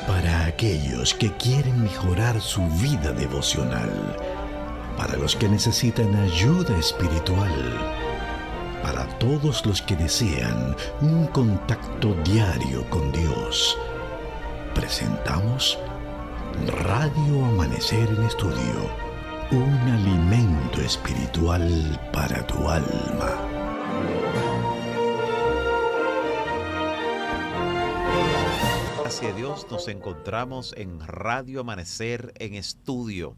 Para aquellos que quieren mejorar su vida devocional, para los que necesitan ayuda espiritual, para todos los que desean un contacto diario con Dios, presentamos Radio Amanecer en Estudio, un alimento espiritual para tu alma. Gracias a Dios, nos encontramos en Radio Amanecer en Estudio.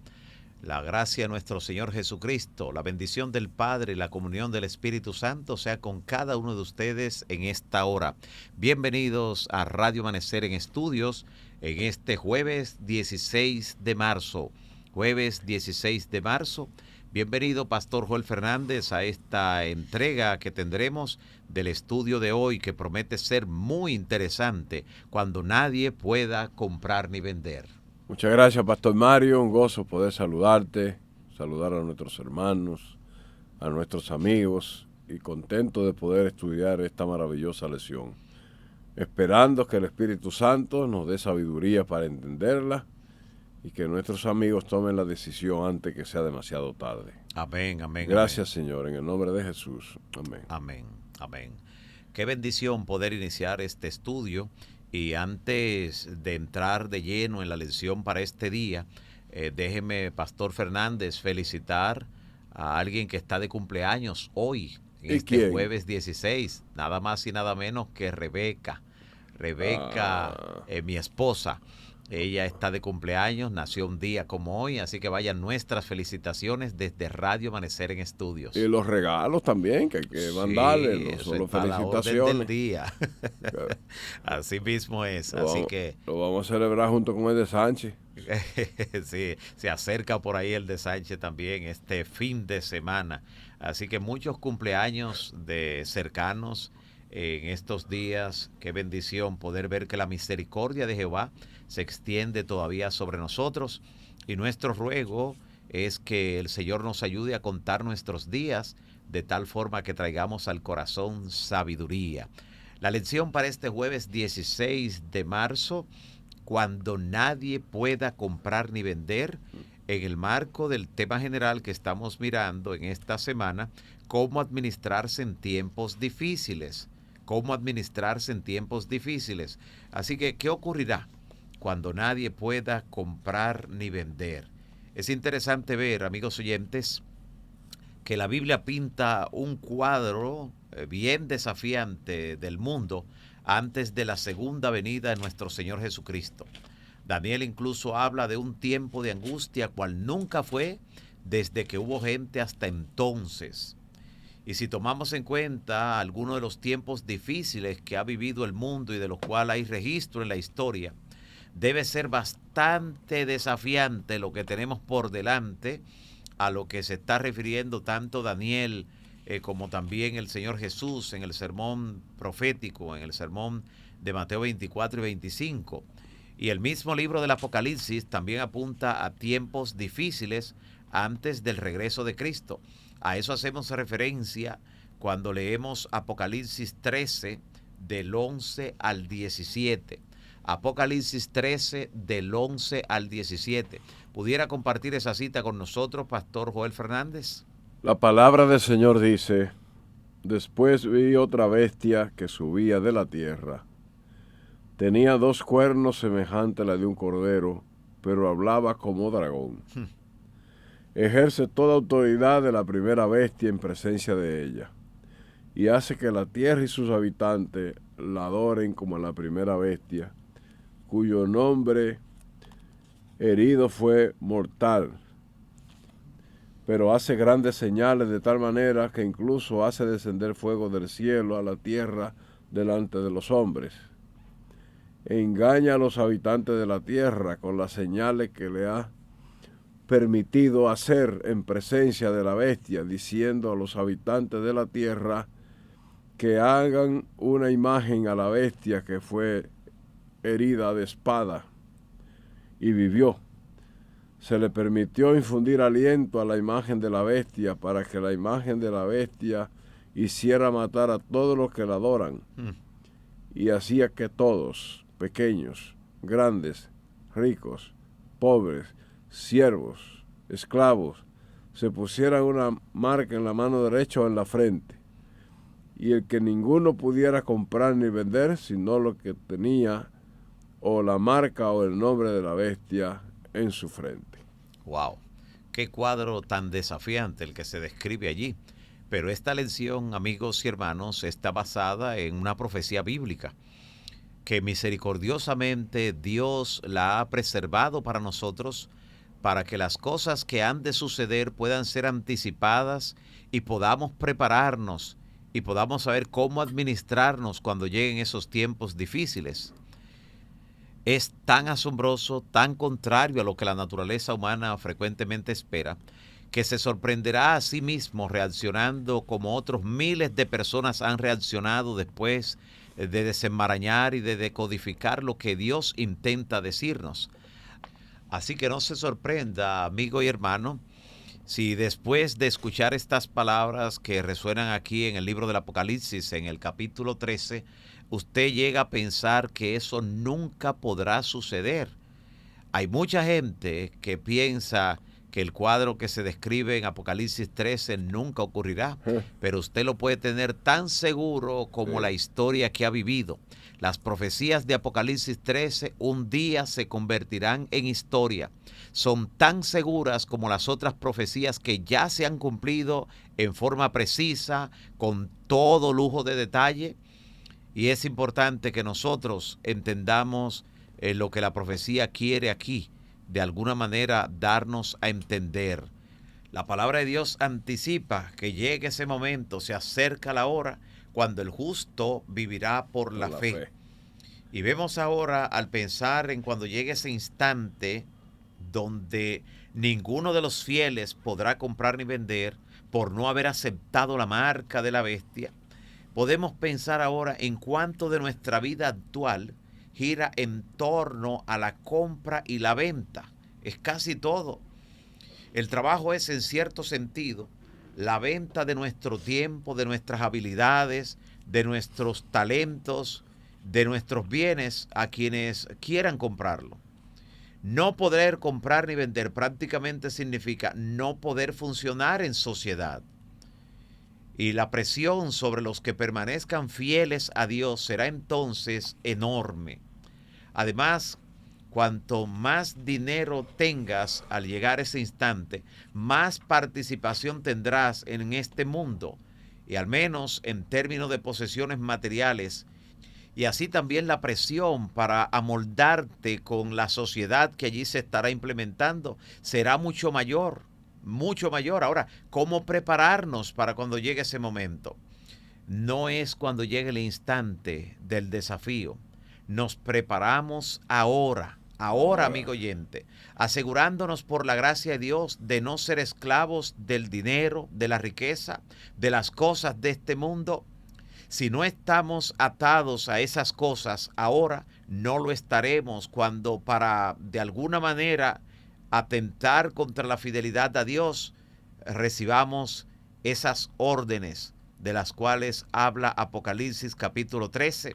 La gracia de nuestro Señor Jesucristo, la bendición del Padre y la comunión del Espíritu Santo sea con cada uno de ustedes en esta hora. Bienvenidos a Radio Amanecer en Estudios en este jueves 16 de marzo. Jueves 16 de marzo. Bienvenido, Pastor Joel Fernández, a esta entrega que tendremos del estudio de hoy, que promete ser muy interesante, cuando nadie pueda comprar ni vender. Muchas gracias, Pastor Mario. Un gozo poder saludarte, saludar a nuestros hermanos, a nuestros amigos, y contento de poder estudiar esta maravillosa lección, esperando que el Espíritu Santo nos dé sabiduría para entenderla y que nuestros amigos tomen la decisión antes que sea demasiado tarde. Amén, amén. Gracias, amén. Señor, en el nombre de Jesús. Amén. Amén, amén. Qué bendición poder iniciar este estudio. Y antes de entrar de lleno en la lección para este día, déjeme, Pastor Fernández, felicitar a alguien que está de cumpleaños hoy, en este jueves 16, nada más y nada menos que Rebeca. Mi esposa. Ella está de cumpleaños, nació un día como hoy, así que vayan nuestras felicitaciones desde Radio Amanecer en Estudios. Y los regalos también, que hay que mandarle, no solo felicitaciones. Del día. Así mismo es, lo vamos a celebrar junto con el de Sánchez. Sí, se acerca por ahí el de Sánchez también este fin de semana. Así que muchos cumpleaños de cercanos en estos días. Qué bendición poder ver que la misericordia de Jehová se extiende todavía sobre nosotros, y nuestro ruego es que el Señor nos ayude a contar nuestros días de tal forma que traigamos al corazón sabiduría. La lección para este jueves 16 de marzo, cuando nadie pueda comprar ni vender, en el marco del tema general que estamos mirando en esta semana, cómo administrarse en tiempos difíciles. Cómo administrarse en tiempos difíciles. Así que, ¿qué ocurrirá cuando nadie pueda comprar ni vender? Es interesante ver, amigos oyentes, que la Biblia pinta un cuadro bien desafiante del mundo antes de la segunda venida de nuestro Señor Jesucristo. Daniel incluso habla de un tiempo de angustia cual nunca fue desde que hubo gente hasta entonces. Y si tomamos en cuenta algunos de los tiempos difíciles que ha vivido el mundo y de los cuales hay registro en la historia, debe ser bastante desafiante lo que tenemos por delante, a lo que se está refiriendo tanto Daniel como también el Señor Jesús en el sermón profético, en el sermón de Mateo 24 y 25. Y el mismo libro del Apocalipsis también apunta a tiempos difíciles antes del regreso de Cristo. A eso hacemos referencia cuando leemos Apocalipsis 13 del 11 al 17. Apocalipsis 13 del 11 al 17. ¿Pudiera compartir esa cita con nosotros, Pastor Joel Fernández? La palabra del Señor dice: después vi otra bestia que subía de la tierra. Tenía 2 cuernos semejantes a la de un cordero, pero hablaba como dragón. Ejerce toda autoridad de la primera bestia en presencia de ella, y hace que la tierra y sus habitantes la adoren como la primera bestia, cuyo nombre herido fue mortal. Pero hace grandes señales de tal manera que incluso hace descender fuego del cielo a la tierra delante de los hombres. Engaña a los habitantes de la tierra con las señales que le ha permitido hacer en presencia de la bestia, diciendo a los habitantes de la tierra que hagan una imagen a la bestia que fue herida de espada y vivió. Se le permitió infundir aliento a la imagen de la bestia para que la imagen de la bestia hiciera matar a todos los que la adoran, y hacía que todos, pequeños, grandes, ricos, pobres, siervos, esclavos, se pusieran una marca en la mano derecha o en la frente, y el que ninguno pudiera comprar ni vender, sino lo que tenía o la marca o el nombre de la bestia en su frente. Wow, qué cuadro tan desafiante el que se describe allí. Pero esta lección, amigos y hermanos, está basada en una profecía bíblica que misericordiosamente Dios la ha preservado para nosotros, para que las cosas que han de suceder puedan ser anticipadas y podamos prepararnos y podamos saber cómo administrarnos cuando lleguen esos tiempos difíciles. Es tan asombroso, tan contrario a lo que la naturaleza humana frecuentemente espera, que se sorprenderá a sí mismo reaccionando como otros miles de personas han reaccionado después de desenmarañar y de decodificar lo que Dios intenta decirnos. Así que no se sorprenda, amigo y hermano, si después de escuchar estas palabras que resuenan aquí en el libro del Apocalipsis, en el capítulo 13, usted llega a pensar que eso nunca podrá suceder. Hay mucha gente que piensa que el cuadro que se describe en Apocalipsis 13 nunca ocurrirá, pero usted lo puede tener tan seguro como la historia que ha vivido. Las profecías de Apocalipsis 13 un día se convertirán en historia. Son tan seguras como las otras profecías que ya se han cumplido en forma precisa, con todo lujo de detalle. Y es importante que nosotros entendamos lo que la profecía quiere aquí, de alguna manera darnos a entender. La palabra de Dios anticipa que llegue ese momento, se acerca la hora cuando el justo vivirá por la fe. Y vemos ahora, al pensar en cuando llegue ese instante donde ninguno de los fieles podrá comprar ni vender por no haber aceptado la marca de la bestia, podemos pensar ahora en cuánto de nuestra vida actual gira en torno a la compra y la venta. Es casi todo. El trabajo es, en cierto sentido, la venta de nuestro tiempo, de nuestras habilidades, de nuestros talentos, de nuestros bienes a quienes quieran comprarlo. No poder comprar ni vender prácticamente significa no poder funcionar en sociedad. Y la presión sobre los que permanezcan fieles a Dios será entonces enorme. Además, cuanto más dinero tengas al llegar ese instante, más participación tendrás en este mundo, y al menos en términos de posesiones materiales, y así también la presión para amoldarte con la sociedad que allí se estará implementando será mucho mayor, mucho mayor. Ahora, ¿cómo prepararnos para cuando llegue ese momento? No es cuando llegue el instante del desafío. Nos preparamos ahora, amigo oyente, asegurándonos por la gracia de Dios de no ser esclavos del dinero, de la riqueza, de las cosas de este mundo. Si no estamos atados a esas cosas ahora, no lo estaremos cuando, para de alguna manera atentar contra la fidelidad a Dios, recibamos esas órdenes de las cuales habla Apocalipsis capítulo 13.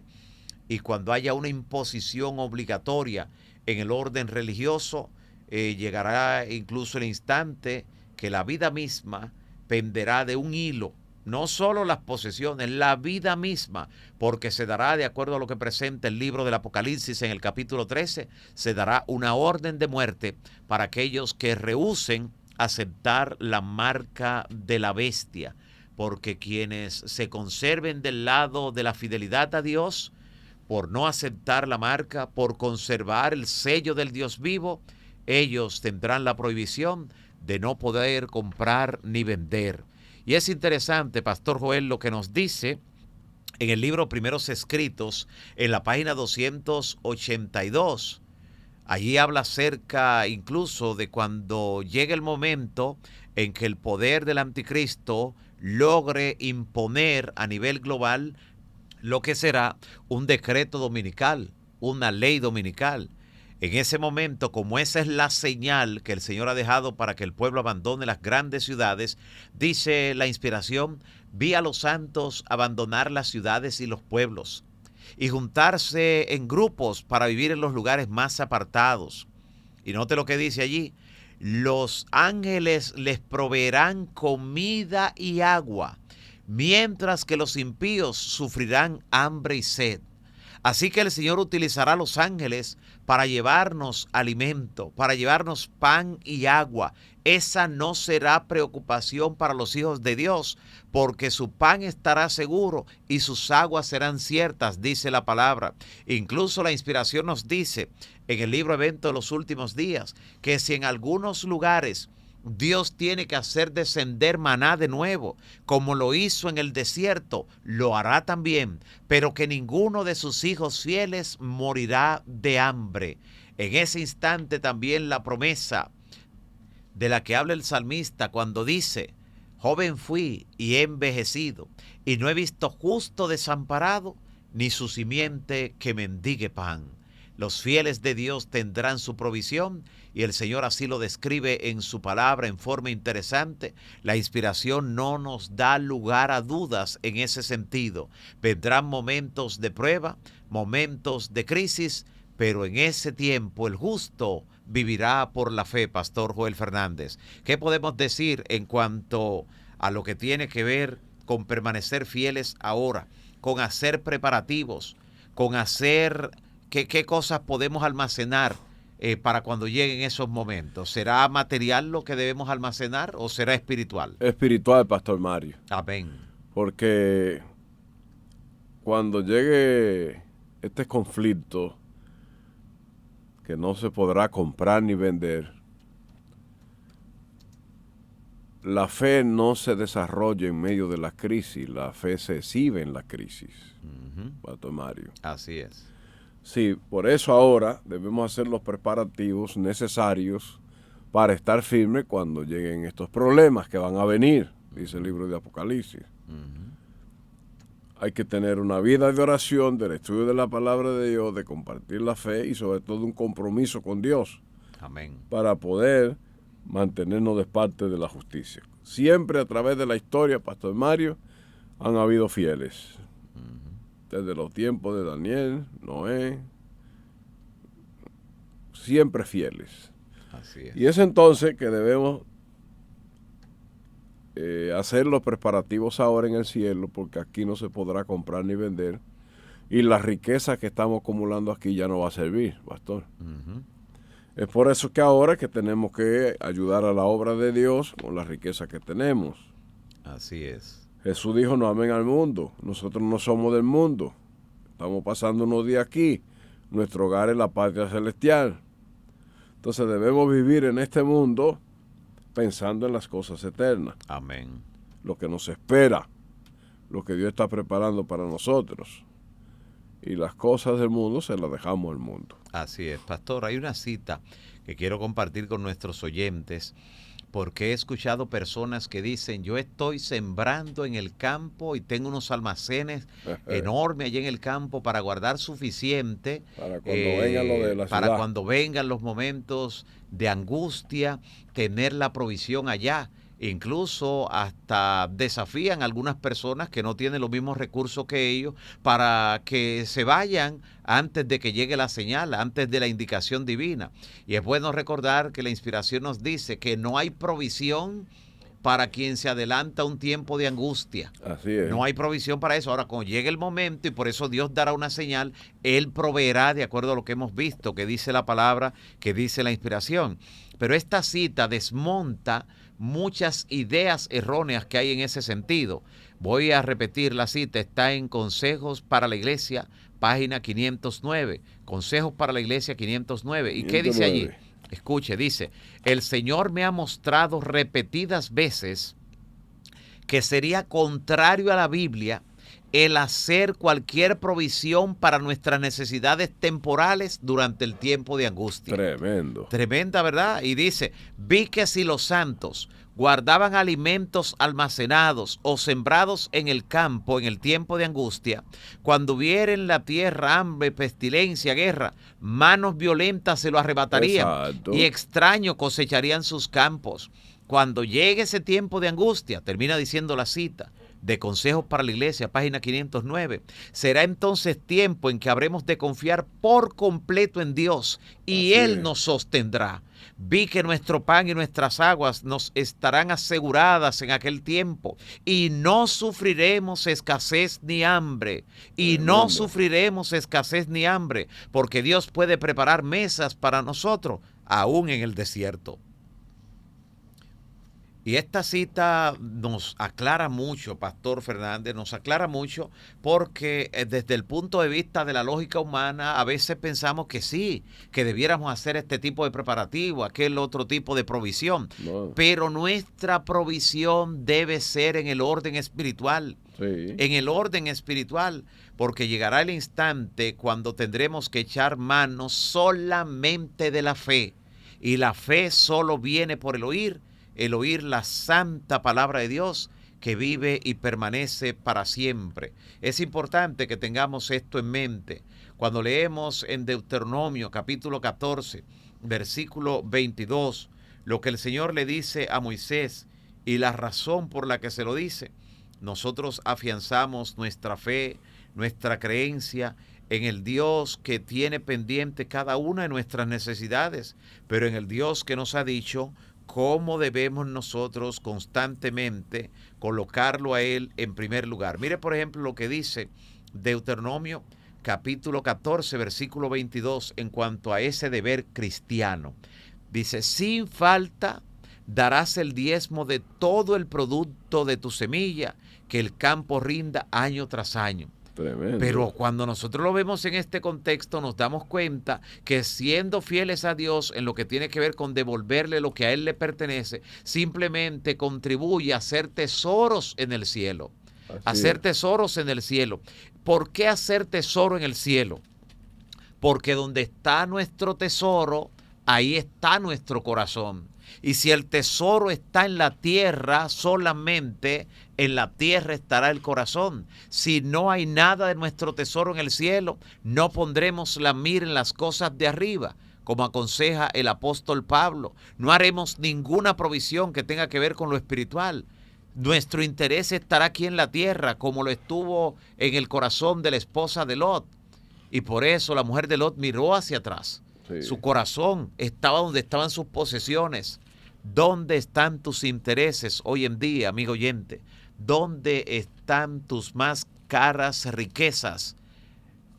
Y cuando haya una imposición obligatoria en el orden religioso, llegará incluso el instante que la vida misma penderá de un hilo. No solo las posesiones, la vida misma, porque se dará, de acuerdo a lo que presenta el libro del Apocalipsis en el capítulo 13, se dará una orden de muerte para aquellos que rehúsen aceptar la marca de la bestia, porque quienes se conserven del lado de la fidelidad a Dios, por no aceptar la marca, por conservar el sello del Dios vivo, ellos tendrán la prohibición de no poder comprar ni vender. Y es interesante, Pastor Joel, lo que nos dice en el libro Primeros Escritos, en la página 282. Allí habla acerca incluso de cuando llegue el momento en que el poder del anticristo logre imponer a nivel global lo que será un decreto dominical, una ley dominical. En ese momento, como esa es la señal que el Señor ha dejado para que el pueblo abandone las grandes ciudades, dice la inspiración, vi a los santos abandonar las ciudades y los pueblos. y juntarse en grupos para vivir en los lugares más apartados. Y note lo que dice allí: los ángeles les proveerán comida y agua, mientras que los impíos sufrirán hambre y sed. Así que el Señor utilizará a los ángeles para llevarnos alimento, para llevarnos pan y agua. Esa no será preocupación para los hijos de Dios, porque su pan estará seguro y sus aguas serán ciertas, dice la palabra. Incluso la inspiración nos dice en el libro Evento de los Últimos Días que si en algunos lugares Dios tiene que hacer descender maná de nuevo, como lo hizo en el desierto, lo hará también, pero que ninguno de sus hijos fieles morirá de hambre. En ese instante también la promesa de la que habla el salmista cuando dice: joven fui y he envejecido, y no he visto justo desamparado, ni su simiente que mendigue pan. Los fieles de Dios tendrán su provisión, y el Señor así lo describe en su palabra en forma interesante. La inspiración no nos da lugar a dudas en ese sentido. Vendrán momentos de prueba, momentos de crisis, pero en ese tiempo el justo vivirá por la fe, Pastor Joel Fernández. ¿Qué podemos decir en cuanto a lo que tiene que ver con permanecer fieles ahora, con hacer preparativos, con hacer... ¿Qué cosas podemos almacenar para cuando lleguen esos momentos? ¿Será material lo que debemos almacenar o será espiritual? Espiritual, Pastor Mario. Amén. Porque cuando llegue este conflicto que no se podrá comprar ni vender, la fe no se desarrolla en medio de la crisis, la fe se exhibe en la crisis, Pastor Mario. Así es. Sí, por eso ahora debemos hacer los preparativos necesarios para estar firmes cuando lleguen estos problemas que van a venir, dice el libro de Apocalipsis. Hay que tener una vida de oración, del estudio de la palabra de Dios, de compartir la fe y sobre todo un compromiso con Dios. Amén. Para poder mantenernos de parte de la justicia. Siempre a través de la historia, Pastor Mario, han habido fieles. Desde los tiempos de Daniel, Noé, siempre fieles. Así es. Y es entonces que debemos hacer los preparativos ahora en el cielo, porque aquí no se podrá comprar ni vender, y la riqueza que estamos acumulando aquí ya no va a servir, Pastor. Es por eso que ahora que tenemos que ayudar a la obra de Dios con la riqueza que tenemos. Así es. Jesús dijo: no amen al mundo, nosotros no somos del mundo, estamos pasando unos días aquí, nuestro hogar es la patria celestial. Entonces debemos vivir en este mundo pensando en las cosas eternas. Amén. Lo que nos espera, lo que Dios está preparando para nosotros. Y las cosas del mundo se las dejamos al mundo. Así es, Pastor. Hay una cita que quiero compartir con nuestros oyentes, porque he escuchado personas que dicen: yo estoy sembrando en el campo y tengo unos almacenes enormes allí en el campo para guardar suficiente para cuando vengan lo de la para ciudad. Cuando vengan los momentos de angustia, tener la provisión allá. Incluso hasta desafían a algunas personas que no tienen los mismos recursos que ellos para que se vayan antes de que llegue la señal, antes de la indicación divina. Y es bueno recordar que la inspiración nos dice que no hay provisión para quien se adelanta un tiempo de angustia. Así es. No hay provisión para eso. Ahora, cuando llegue el momento, y por eso Dios dará una señal, Él proveerá de acuerdo a lo que hemos visto, que dice la palabra, que dice la inspiración. Pero esta cita desmonta muchas ideas erróneas que hay en ese sentido. Voy a repetir la cita, está en Consejos para la Iglesia, página 509. Consejos para la Iglesia 509. ¿Y 509. ¿Qué dice allí? Escuche, dice: el Señor me ha mostrado repetidas veces que sería contrario a la Biblia el hacer cualquier provisión para nuestras necesidades temporales durante el tiempo de angustia. Tremendo. Tremenda, ¿verdad? Y dice: vi que si los santos guardaban alimentos almacenados o sembrados en el campo en el tiempo de angustia, cuando hubiera en la tierra hambre, pestilencia, guerra, manos violentas se lo arrebatarían. Exacto. Y extraños cosecharían sus campos. Cuando llegue ese tiempo de angustia, termina diciendo la cita, de Consejos para la Iglesia, página 509. Será entonces tiempo en que habremos de confiar por completo en Dios y Él nos sostendrá. Vi que nuestro pan y nuestras aguas nos estarán aseguradas en aquel tiempo y no sufriremos escasez ni hambre. Y no sufriremos escasez ni hambre, porque Dios puede preparar mesas para nosotros, aún en el desierto. Y esta cita nos aclara mucho, Pastor Fernández, nos aclara mucho porque desde el punto de vista de la lógica humana a veces pensamos que sí, que debiéramos hacer este tipo de preparativo, aquel otro tipo de provisión, pero nuestra provisión debe ser en el orden espiritual, en el orden espiritual, porque llegará el instante cuando tendremos que echar mano solamente de la fe, y la fe solo viene por el oír la santa palabra de Dios que vive y permanece para siempre. Es importante que tengamos esto en mente. Cuando leemos en Deuteronomio capítulo 14, versículo 22, lo que el Señor le dice a Moisés y la razón por la que se lo dice, nosotros afianzamos nuestra fe, nuestra creencia en el Dios que tiene pendiente cada una de nuestras necesidades, pero en el Dios que nos ha dicho cómo debemos nosotros constantemente colocarlo a Él en primer lugar. Mire, por ejemplo, lo que dice Deuteronomio capítulo 14, versículo 22, en cuanto a ese deber cristiano. Dice, sin falta darás el diezmo de todo el producto de tu semilla, que el campo rinda año tras año. Tremendo. Pero cuando nosotros lo vemos en este contexto, nos damos cuenta que siendo fieles a Dios en lo que tiene que ver con devolverle lo que a Él le pertenece, simplemente contribuye a hacer tesoros en el cielo. Hacer tesoros en el cielo. ¿Por qué hacer tesoro en el cielo? Porque donde está nuestro tesoro, ahí está nuestro corazón. Y si el tesoro está en la tierra, solamente en la tierra estará el corazón. Si no hay nada de nuestro tesoro en el cielo, no pondremos la mira en las cosas de arriba, como aconseja el apóstol Pablo. No haremos ninguna provisión que tenga que ver con lo espiritual. Nuestro interés estará aquí en la tierra, como lo estuvo en el corazón de la esposa de Lot. Y por eso la mujer de Lot miró hacia atrás. Sí. Su corazón estaba donde estaban sus posesiones. ¿Dónde están tus intereses hoy en día, amigo oyente? ¿Dónde están tus más caras riquezas?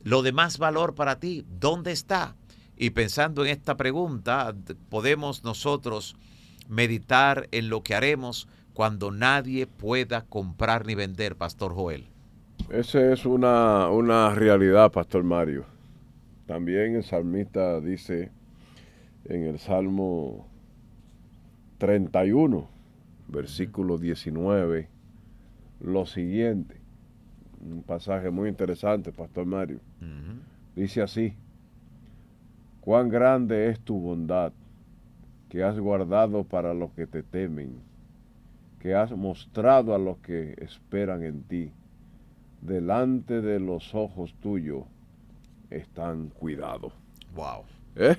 Lo de más valor para ti, ¿dónde está? Y pensando en esta pregunta, podemos nosotros meditar en lo que haremos cuando nadie pueda comprar ni vender, Pastor Joel. Esa es una realidad, Pastor Mario. También el salmista dice en el Salmo 31, versículo 19, lo siguiente. Un pasaje muy interesante, Pastor Mario. Dice así: cuán grande es tu bondad, que has guardado para los que te temen, que has mostrado a los que esperan en ti. Delante de los ojos tuyos están cuidados. Wow. ¿Eh?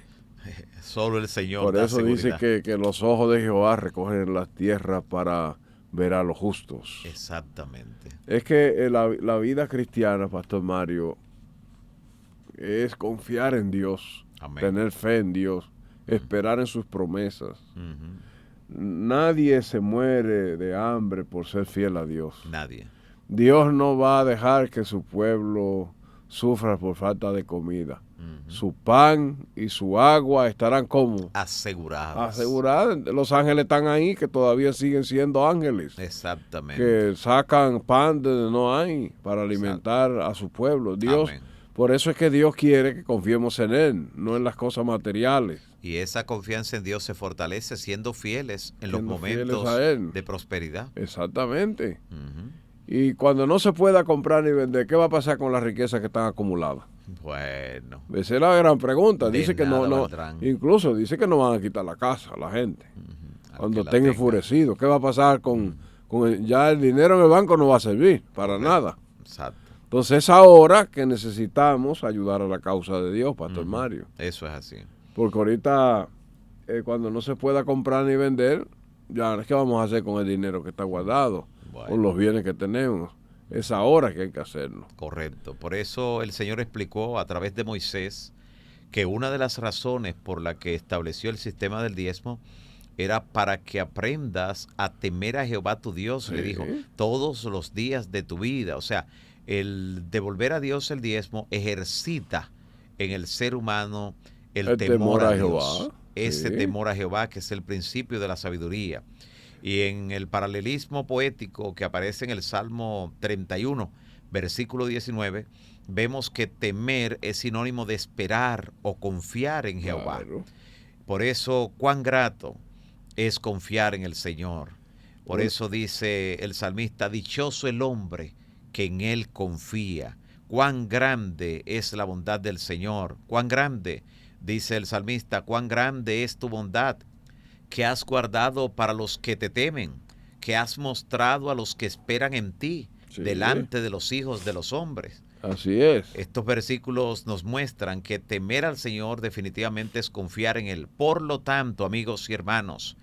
Solo el Señor. Por eso dice que los ojos de Jehová recogen la tierra para ver a los justos. Exactamente. Es que la vida cristiana, Pastor Mario, es confiar en Dios, amén, tener fe en Dios, esperar en sus promesas. Nadie se muere de hambre por ser fiel a Dios. Nadie. Dios no va a dejar que su pueblo sufra por falta de comida. Su pan y su agua estarán como aseguradas. Los ángeles están ahí, que todavía siguen siendo ángeles. Exactamente. Que sacan pan de donde no hay para alimentar a su pueblo. Dios, amén. Por eso es que Dios quiere que confiemos en Él, no en las cosas materiales. Y esa confianza en Dios se fortalece siendo fieles en los momentos de prosperidad. Exactamente. Y cuando no se pueda comprar ni vender, ¿qué va a pasar con las riquezas que están acumuladas? Bueno. Esa es la gran pregunta. Dice que no, incluso dice que no van a quitar la casa a la gente. Cuando estén enfurecidos, ¿qué va a pasar con ya el dinero en el banco no va a servir para nada? Exacto. Entonces es ahora que necesitamos ayudar a la causa de Dios, Pastor Mario. Eso es así. Porque ahorita, cuando no se pueda comprar ni vender, ya, ¿qué vamos a hacer con el dinero que está guardado? con los bienes que tenemos. Es ahora que hay que hacerlo. Correcto. Por eso el Señor explicó a través de Moisés que una de las razones por la que estableció el sistema del diezmo era para que aprendas a temer a Jehová tu Dios, Sí. le dijo, todos los días de tu vida. O sea, el devolver a Dios el diezmo ejercita en el ser humano el temor a Dios. Jehová. Ese Sí. temor a Jehová, que es el principio de la sabiduría. Y en el paralelismo poético que aparece en el Salmo 31, versículo 19, vemos que temer es sinónimo de esperar o confiar en Jehová. Claro. Por eso, cuán grato es confiar en el Señor. Por eso dice el salmista, dichoso el hombre que en él confía. Cuán grande es la bondad del Señor. Cuán grande, dice el salmista, cuán grande es tu bondad que has guardado para los que te temen, que has mostrado a los que esperan en ti, Sí. delante de los hijos de los hombres. Así es. Estos versículos nos muestran que temer al Señor definitivamente es confiar en Él. Por lo tanto, amigos y hermanos,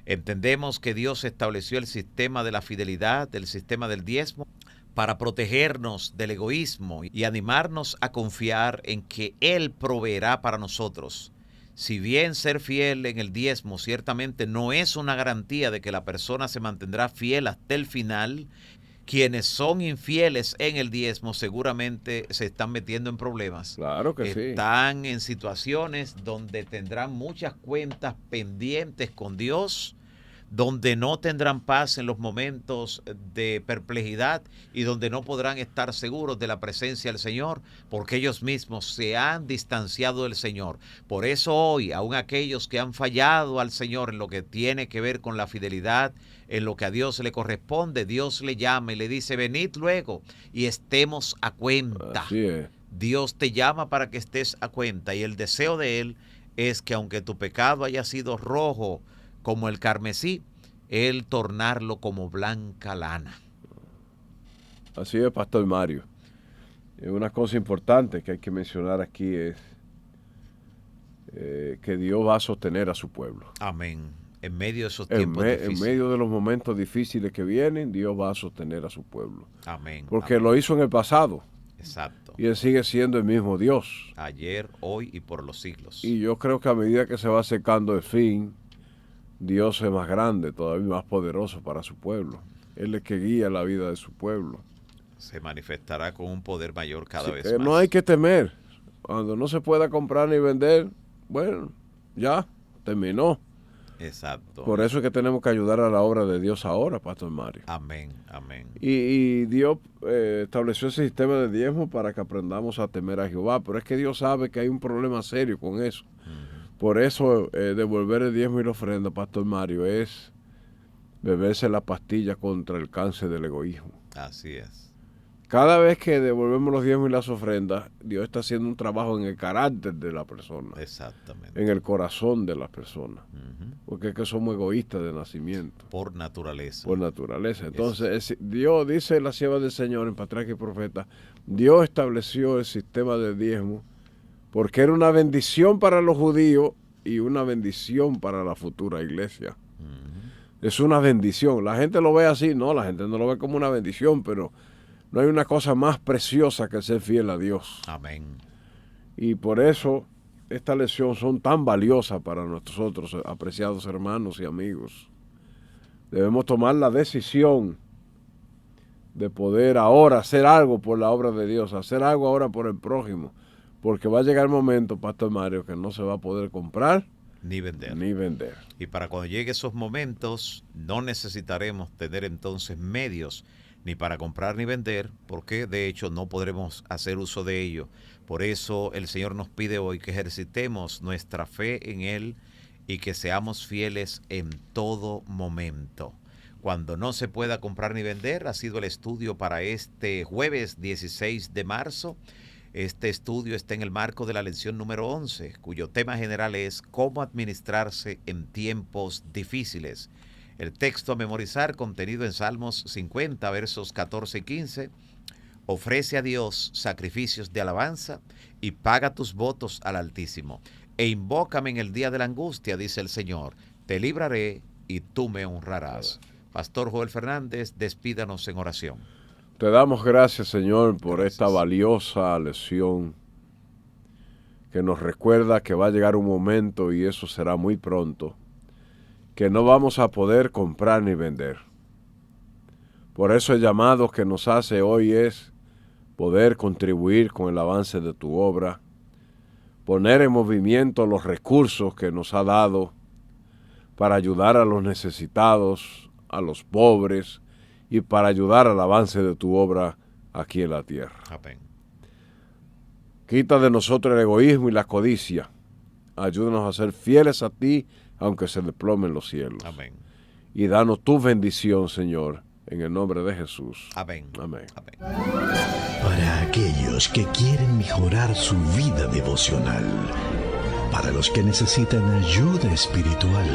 entendemos que Dios estableció el sistema de la fidelidad, el sistema del diezmo, para protegernos del egoísmo y animarnos a confiar en que Él proveerá para nosotros. Si bien ser fiel en el diezmo ciertamente no es una garantía de que la persona se mantendrá fiel hasta el final, quienes son infieles en el diezmo seguramente se están metiendo en problemas. Claro que sí. Están en situaciones donde tendrán muchas cuentas pendientes con Dios, donde no tendrán paz en los momentos de perplejidad y donde no podrán estar seguros de la presencia del Señor, porque ellos mismos se han distanciado del Señor. Por eso hoy, aun aquellos que han fallado al Señor en lo que tiene que ver con la fidelidad, en lo que a Dios le corresponde, Dios le llama y le dice, venid luego y estemos a cuenta. Así es. Dios te llama para que estés a cuenta, y el deseo de Él es que aunque tu pecado haya sido rojo como el carmesí, Él tornarlo como blanca lana. Así es, Pastor Mario. Una cosa importante que hay que mencionar aquí es que Dios va a sostener a su pueblo. Amén. En medio de esos En tiempos difíciles. medio de los momentos difíciles que vienen, Dios va a sostener a su pueblo. Amén. Porque amén. lo hizo en el pasado. Exacto. Y Él sigue siendo el mismo Dios. Ayer, hoy y por los siglos. Y yo creo que a medida que se va acercando el fin, Dios es más grande, todavía más poderoso para su pueblo. Él es que guía la vida de su pueblo. Se manifestará con un poder mayor cada vez más. No hay que temer. Cuando no se pueda comprar ni vender, bueno, ya, terminó. Exacto. Por eso es que tenemos que ayudar a la obra de Dios ahora, Pastor Mario. Amén, amén. Y Dios estableció ese sistema de diezmo para que aprendamos a temer a Jehová. Pero es que Dios sabe que hay un problema serio con eso. Por eso devolver el diezmo y la ofrenda, Pastor Mario, es beberse la pastilla contra el cáncer del egoísmo. Así es. Cada vez que devolvemos los diezmos y las ofrendas, Dios está haciendo un trabajo en el carácter de la persona, Exactamente. en el corazón de la persona. Ujú. Porque es que somos egoístas de nacimiento, Por naturaleza. por naturaleza. Entonces, Dios, dice la sierva del Señor en Patriarca y Profeta, Dios estableció el sistema de diezmo porque era una bendición para los judíos y una bendición para la futura iglesia. Ujú. Es una bendición. La gente lo ve así, no, la gente no lo ve como una bendición, pero no hay una cosa más preciosa que ser fiel a Dios. Amén. Y por eso estas lecciones son tan valiosas para nosotros, apreciados hermanos y amigos. Debemos tomar la decisión de poder ahora hacer algo por la obra de Dios, hacer algo ahora por el prójimo, porque va a llegar el momento, Pastor Mario, que no se va a poder comprar Ni vender. ni vender. Y para cuando llegue esos momentos, no necesitaremos tener entonces medios ni para comprar ni vender, porque de hecho no podremos hacer uso de ello. Por eso el Señor nos pide hoy que ejercitemos nuestra fe en Él y que seamos fieles en todo momento. Cuando no se pueda comprar ni vender, ha sido el estudio para este jueves 16 de marzo. Este estudio está en el marco de la lección número 11, cuyo tema general es cómo administrarse en tiempos difíciles. El texto a memorizar, contenido en Salmos 50, versos 14 y 15, ofrece a Dios sacrificios de alabanza y paga tus votos al Altísimo. E invócame en el día de la angustia, dice el Señor, te libraré y tú me honrarás. Pastor Joel Fernández, despídanos en oración. Te damos gracias, Señor, por esta valiosa lección que nos recuerda que va a llegar un momento, y eso será muy pronto, que no vamos a poder comprar ni vender. Por eso el llamado que nos hace hoy es poder contribuir con el avance de tu obra, poner en movimiento los recursos que nos ha dado para ayudar a los necesitados, a los pobres, y para ayudar al avance de tu obra aquí en la tierra. Amén. Quita de nosotros el egoísmo y la codicia. Ayúdanos a ser fieles a ti, aunque se desplomen los cielos. Amén. Y danos tu bendición, Señor, en el nombre de Jesús. Amén. Amén. Amén. Para aquellos que quieren mejorar su vida devocional, para los que necesitan ayuda espiritual,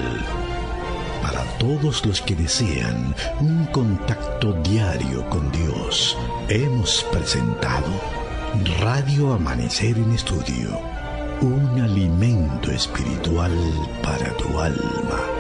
para todos los que desean un contacto diario con Dios, hemos presentado Radio Amanecer en Estudio, un alimento espiritual para tu alma.